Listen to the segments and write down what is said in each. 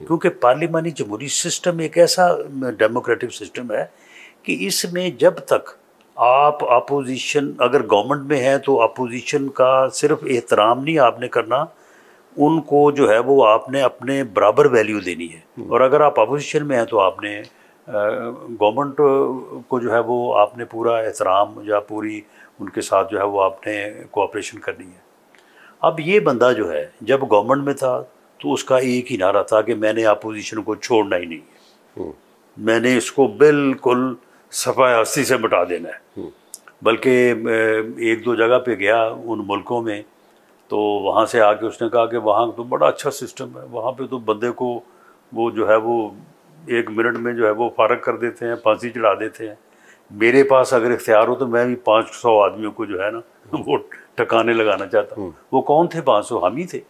क्योंकि पार्लिमानी जमहूरी सिस्टम एक ऐसा डेमोक्रेटिक सिस्टम है कि इसमें जब तक आप अपोजिशन अगर गवर्नमेंट में है तो अपोजिशन का सिर्फ एहतराम नहीं आपने करना, उनको जो है वो आपने अपने बराबर वैल्यू देनी है। और अगर आप अपोजिशन में हैं तो आपने गवर्नमेंट को जो है वो आपने पूरा एहतराम या पूरी उनके साथ जो है वो आपने कोऑपरेशन करनी है। अब ये बंदा जो है जब गवर्नमेंट में था तो उसका एक ही नारा था कि मैंने अपोजिशन को छोड़ना ही नहीं है, मैंने इसको बिल्कुल सफाई हस्ती से मिटा देना है। बल्कि एक दो जगह पे गया उन मुल्कों में, तो वहाँ से आके उसने कहा कि वहाँ तो बड़ा अच्छा सिस्टम है, वहाँ पे तो बंदे को वो जो है वो 1 मिनट में जो है वो फारग कर देते हैं, फांसी चढ़ा देते हैं। मेरे पास अगर इख्तियार हो तो मैं भी 500 आदमियों को जो है ना वो ठिकाने लगाना चाहता हूँ। वो कौन थे? 500 हम ही थे।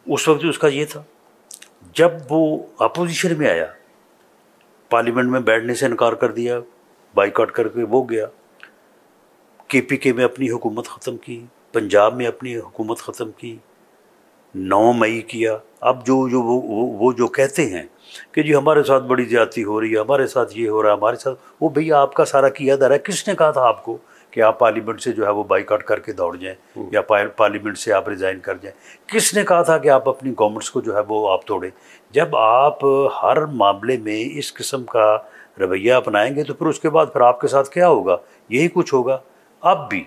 उस वक्त उसका ये था। जब वो अपोजिशन में आया, पार्लियामेंट में बैठने से इनकार कर दिया, बाइकआउट करके वो गया, KPK में अपनी हुकूमत ख़त्म की, पंजाब में अपनी हुकूमत ख़त्म की, 9 मई किया। अब जो वो जो कहते हैं कि जी हमारे साथ बड़ी ज़्यादती हो रही है, हमारे साथ ये हो रहा है, हमारे साथ वो, भैया आपका सारा किया जा रहा है। किसने कहा था आपको कि आप पार्लियामेंट से जो है वो बाइकआउट करके दौड़ जाएं या पार्लियामेंट से आप रिज़ाइन कर जाएं? किसने कहा था कि आप अपनी गवर्नमेंट्स को जो है वो आप तोड़ें? जब आप हर मामले में इस किस्म का रवैया अपनाएंगे तो फिर उसके बाद फिर आपके साथ क्या होगा? यही कुछ होगा। अब भी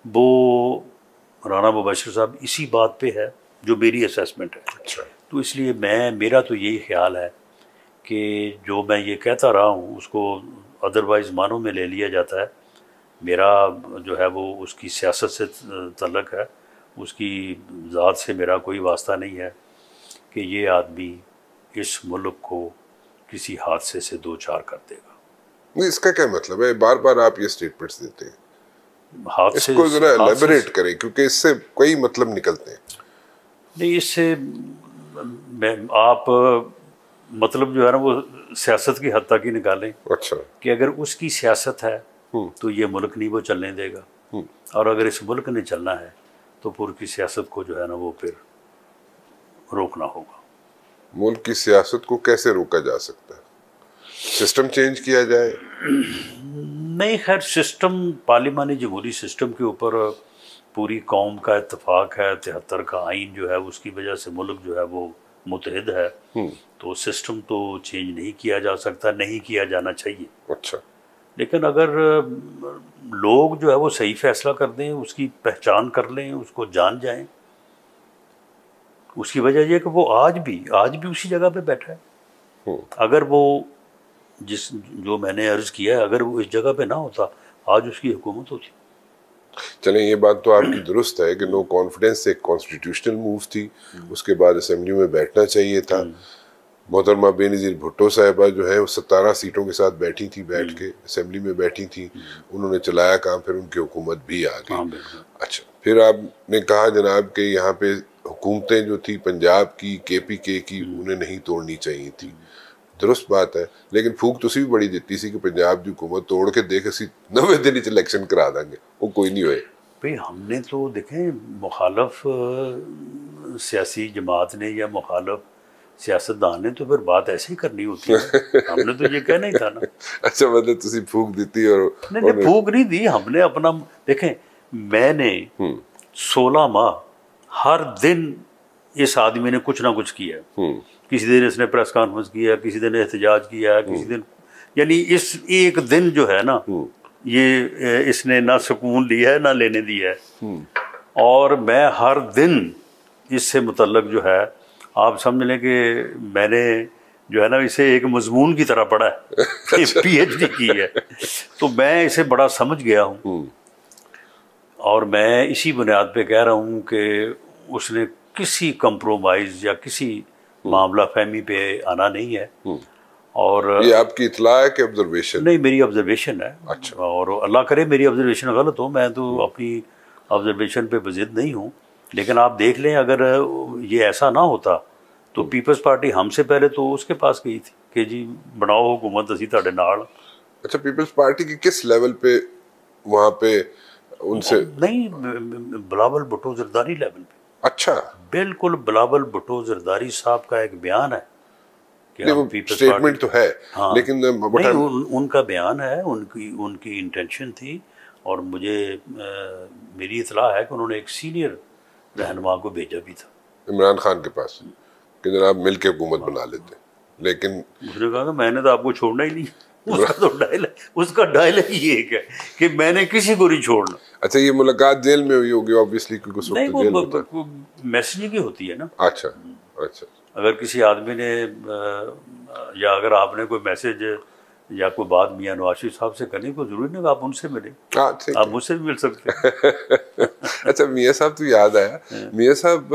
वो राना मुबशर साहब इसी बात पे है जो मेरी असेसमेंट है। अच्छा। तो इसलिए मेरा तो यही ख्याल है कि जो मैं ये कहता रहा हूँ उसको अदरवाइज़ मानों में ले लिया जाता है। मेरा जो है वो उसकी सियासत से तल्लक है, उसकी ज़ात से मेरा कोई वास्ता नहीं है कि ये आदमी इस मुल्क को किसी हादसे से दो चार कर देगा। नहीं, इसका क्या मतलब है? बार बार आप ये स्टेटमेंट्स देते हैं, हादसे इसको जरा एलैबोरेट करें क्योंकि इससे कई मतलब निकलते हैं। नहीं, इससे आप मतलब जो है ना वो सियासत की हद तक ही निकालें। अच्छा। कि अगर उसकी सियासत है तो ये मुल्क नहीं वो चलने देगा, और अगर इस मुल्क ने चलना है तो पूरी की सियासत को जो है ना वो फिर रोकना होगा। मुल्क की सियासत को कैसे रोका जा सकता है? सिस्टम चेंज किया जाए? नहीं, खैर सिस्टम, पार्लिमानी जमहूरी सिस्टम के ऊपर पूरी कौम का इत्तेफाक है। 73 का आइन जो है उसकी वजह से मुल्क जो है वो मुतहद है। तो सिस्टम तो चेंज नहीं किया जा सकता, नहीं किया जाना चाहिए। अच्छा। लेकिन अगर लोग जो है वो सही फैसला कर दें, उसकी पहचान कर लें, उसको जान जाएं, उसकी वजह यह कि वो आज भी उसी जगह पे बैठा है। अगर वो जो मैंने अर्ज किया है, अगर वो इस जगह पे ना होता आज उसकी हुकूमत होती। चलें, ये बात तो आपकी दुरुस्त है कि नो कॉन्फिडेंस एक कॉन्स्टिट्यूशनल मूव थी, उसके बाद असेंबली में बैठना चाहिए था। मोहतरमा बेनज़ीर भुट्टो साहिबा जो है वो 17 सीटों के साथ बैठी थी, बैठ के असेंबली में बैठी थी, उन्होंने चलाया काम, फिर उनकी हुकूमत भी आ गई। अच्छा, फिर आपने कहा जनाब के यहाँ पे हुकूमतें जो थी पंजाब की, KPK की, उन्हें नहीं तोड़नी चाहिए थी। दुरुस्त बात है, लेकिन फूक तुसी भी बड़ी दिती सी कि पंजाब की हुकूमत तोड़ के देख असी 90 दिन इलेक्शन करा देंगे, वो कोई नहीं हुए। भाई हमने तो देखें, मुखालफ सियासी जमात ने या मुखालफ सियासतदान ने तो फिर बात ऐसे ही करनी होती है। हमने तो ये कहना ही था ना। अच्छा, मतलब तुसी फूक दी और नहीं, फूक नहीं दी हमने। अपना देखें, मैंने 16 माह हर दिन इस आदमी ने कुछ ना कुछ किया। किसी दिन इसने प्रेस कॉन्फ्रेंस किया, किसी दिन एहतजाज किया, किसी दिन, यानी इस एक दिन जो है ना ये इसने ना सुकून लिया है ना लेने दिया है। और मैं हर दिन इससे मुतल्लक जो है, आप समझ लें कि मैंने जो है ना इसे एक मजमून की तरह पढ़ा है। अच्छा। PhD की है, तो मैं इसे बड़ा समझ गया हूँ। और मैं इसी बुनियाद पे कह रहा हूँ कि उसने किसी कंप्रोमाइज़ या किसी मामला फहमी पे आना नहीं है। और ये आपकी इतला है कि ऑब्जर्वेशन? नहीं, मेरी ऑब्जर्वेशन है। अच्छा। और अल्लाह करे मेरी ऑब्जर्वेशन गलत हो, मैं तो अपनी ऑब्जर्वेशन पे बजिद नहीं हूँ। लेकिन आप देख लें, अगर ये ऐसा ना होता तो पीपल्स पार्टी हमसे पहले तो उसके पास गई थी कि जी बनाओ हुकूमत, असी तुहाडे नाल। अच्छा, पीपल्स पार्टी की किस लेवल पे वहाँ पे उनसे? नहीं, बिलावल भुट्टो जरदारी लेवल पे। अच्छा, बिल्कुल बिलावल भुट्टो जरदारी साहब का एक बयान है कि नहीं, हम वो पीपल्स स्टेटमेंट पार्टी, तो है, हाँ लेकिन नहीं उनका बयान है, उनकी इंटेंशन थी, और मुझे मेरी इतला है कि उन्होंने एक सीनियर रहनुमा को भेजा भी था इमरान खान के पास कि जनाब मिल के हुकूमत बना लेते, लेकिन उसने कहा कि मैंने तो आपको छोड़ना ही नहीं। उसका डायलॉग ही एक है कि मैंने किसी को नहीं छोड़ना। अच्छा, ये मुलाकात जेल में हुई होगी ऑब्वियसली, क्योंकि उस नहीं, वक्त जेल होता है। वो मैसेजिंग ही होती है ना। अच्छा अच्छा, अगर किसी आदमी ने या अगर आपने कोई मैसेज या कोई बात मियां नवाज शरीफ साहब से करनी, तो जरूरी नहीं कि आप उनसे मिले, हाँ ठीक आप है। मुझसे भी मिल सकते हैं। अच्छा मियाँ साहब तो याद आया, मियाँ साहब